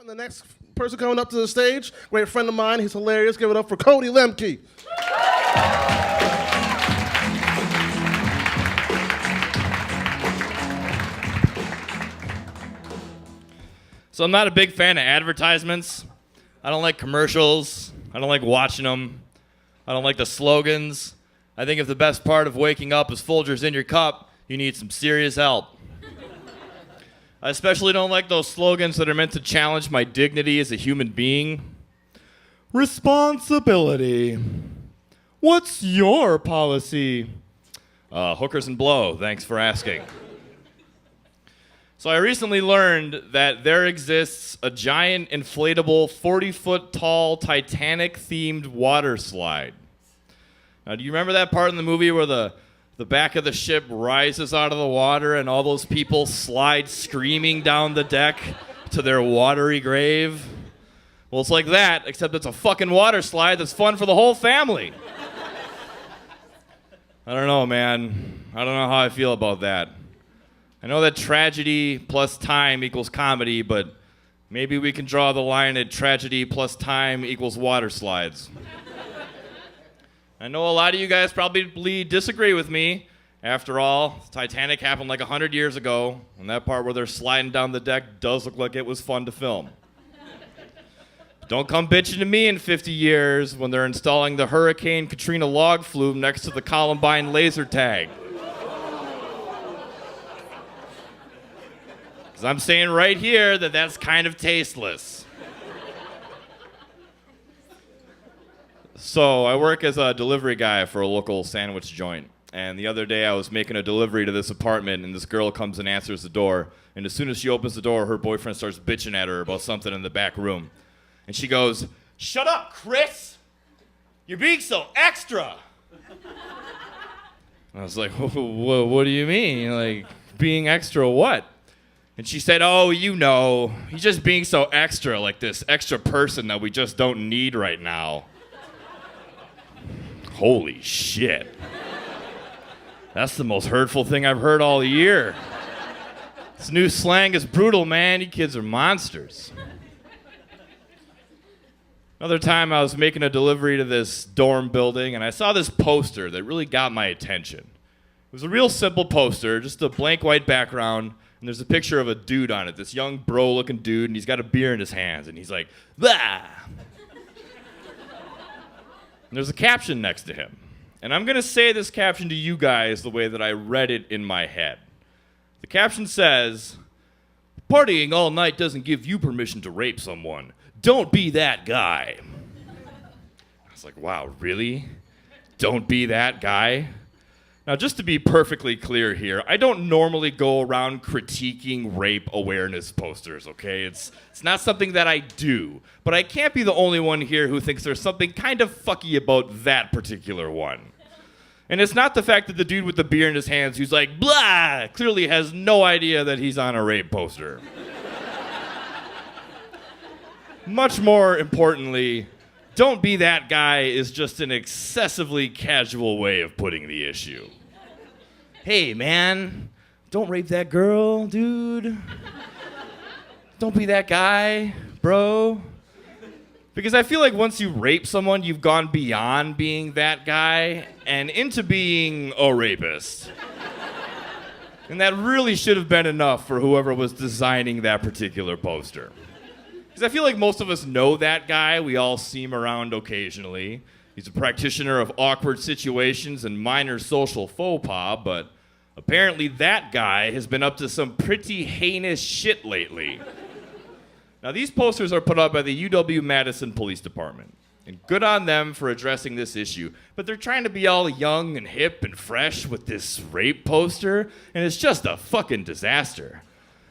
And the next person coming up to the stage, great friend of mine, he's hilarious. Give it up for Cody Lemke. So I'm not a big fan of advertisements. I don't like commercials. I don't like watching them. I don't like the slogans. I think if the best part of waking up is Folgers in your cup, you need some serious help. I especially don't like those slogans that are meant to challenge my dignity as a human being. Responsibility. What's your policy? Hookers and blow, thanks for asking. So I recently learned that there exists a giant inflatable 40-foot tall Titanic-themed water slide. Now, do you remember that part in the movie where the back of the ship rises out of the water and all those people slide screaming down the deck to their watery grave? Well, it's like that, except it's a fucking water slide that's fun for the whole family. I don't know, man. I don't know how I feel about that. I know that tragedy plus time equals comedy, but maybe we can draw the line at tragedy plus time equals water slides. I know a lot of you guys probably disagree with me. After all, Titanic happened like 100 years ago, and that part where they're sliding down the deck does look like it was fun to film. Don't come bitching to me in 50 years when they're installing the Hurricane Katrina log flume next to the Columbine laser tag. Because I'm saying right here that that's kind of tasteless. So I work as a delivery guy for a local sandwich joint. And the other day I was making a delivery to this apartment, and this girl comes and answers the door. And as soon as she opens the door, her boyfriend starts bitching at her about something in the back room. And she goes, "Shut up, Chris! You're being so extra!" I was like, what do you mean? Like, being extra what? And she said, "Oh, you know, he's just being so extra, like this extra person that we just don't need right now." Holy shit. That's the most hurtful thing I've heard all year. This new slang is brutal, man. You kids are monsters. Another time I was making a delivery to this dorm building, and I saw this poster that really got my attention. It was a real simple poster, just a blank white background, and there's a picture of a dude on it, this young bro-looking dude, and he's got a beer in his hands, and he's like, "Bah!" And there's a caption next to him. And I'm going to say this caption to you guys the way that I read it in my head. The caption says, "Partying all night doesn't give you permission to rape someone. Don't be that guy." I was like, wow, really? Don't be that guy? Now, just to be perfectly clear here, I don't normally go around critiquing rape awareness posters, okay? It's not something that I do. But I can't be the only one here who thinks there's something kind of fucky about that particular one. And it's not the fact that the dude with the beer in his hands who's like, "Blah!" clearly has no idea that he's on a rape poster. Much more importantly, "Don't be that guy" is just an excessively casual way of putting the issue. Hey, man, don't rape that girl, dude. Don't be that guy, bro. Because I feel like once you rape someone, you've gone beyond being that guy and into being a rapist. And that really should have been enough for whoever was designing that particular poster. Because I feel like most of us know that guy. We all see him around occasionally. He's a practitioner of awkward situations and minor social faux pas, but apparently that guy has been up to some pretty heinous shit lately. Now, these posters are put up by the UW-Madison Police Department. And good on them for addressing this issue. But they're trying to be all young and hip and fresh with this rape poster, and it's just a fucking disaster.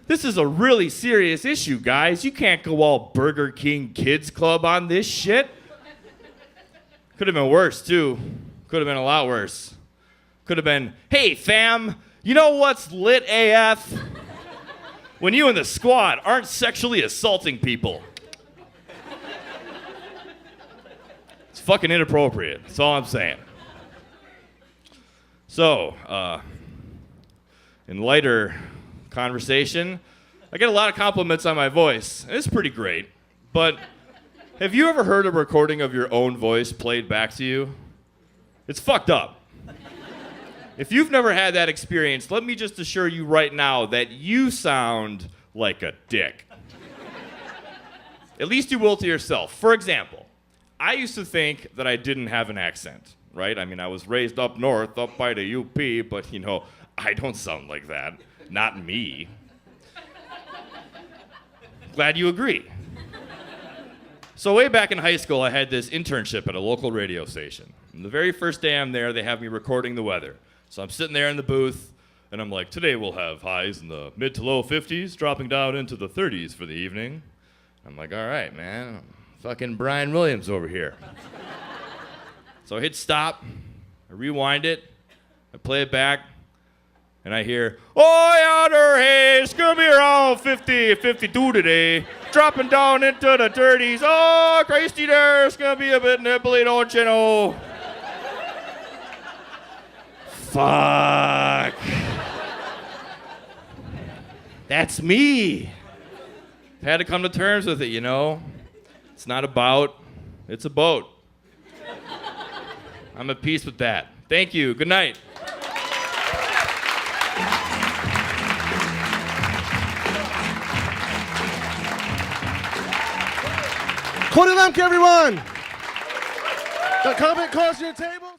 This is a really serious issue, guys. You can't go all Burger King Kids Club on this shit. Could have been worse, too. Could have been a lot worse. Could have been, "Hey, fam, you know what's lit AF? When you and the squad aren't sexually assaulting people." It's fucking inappropriate. That's all I'm saying. So, in lighter conversation, I get a lot of compliments on my voice, and it's pretty great. But have you ever heard a recording of your own voice played back to you? It's fucked up. If you've never had that experience, let me just assure you right now that you sound like a dick. At least you will to yourself. For example, I used to think that I didn't have an accent, right? I mean, I was raised up north, up by the UP, but, I don't sound like that. Not me. Glad you agree. So way back in high school, I had this internship at a local radio station. And the very first day I'm there, they have me recording the weather. So I'm sitting there in the booth, and I'm like, today we'll have highs in the mid to low 50s, dropping down into the 30s for the evening. I'm like, all right, man, I'm fucking Brian Williams over here. So I hit stop, I rewind it, I play it back, and I hear, oh, yonder, hey, it's gonna be around 50, 52 today, dropping down into the 30s. Oh, Christy there, it's gonna be a bit nibbly, don't you know? Fuck. That's me. I've had to come to terms with it, It's not a bout, it's a boat. I'm at peace with that. Thank you. Good night. Cody Lemke, everyone. The comment calls your table.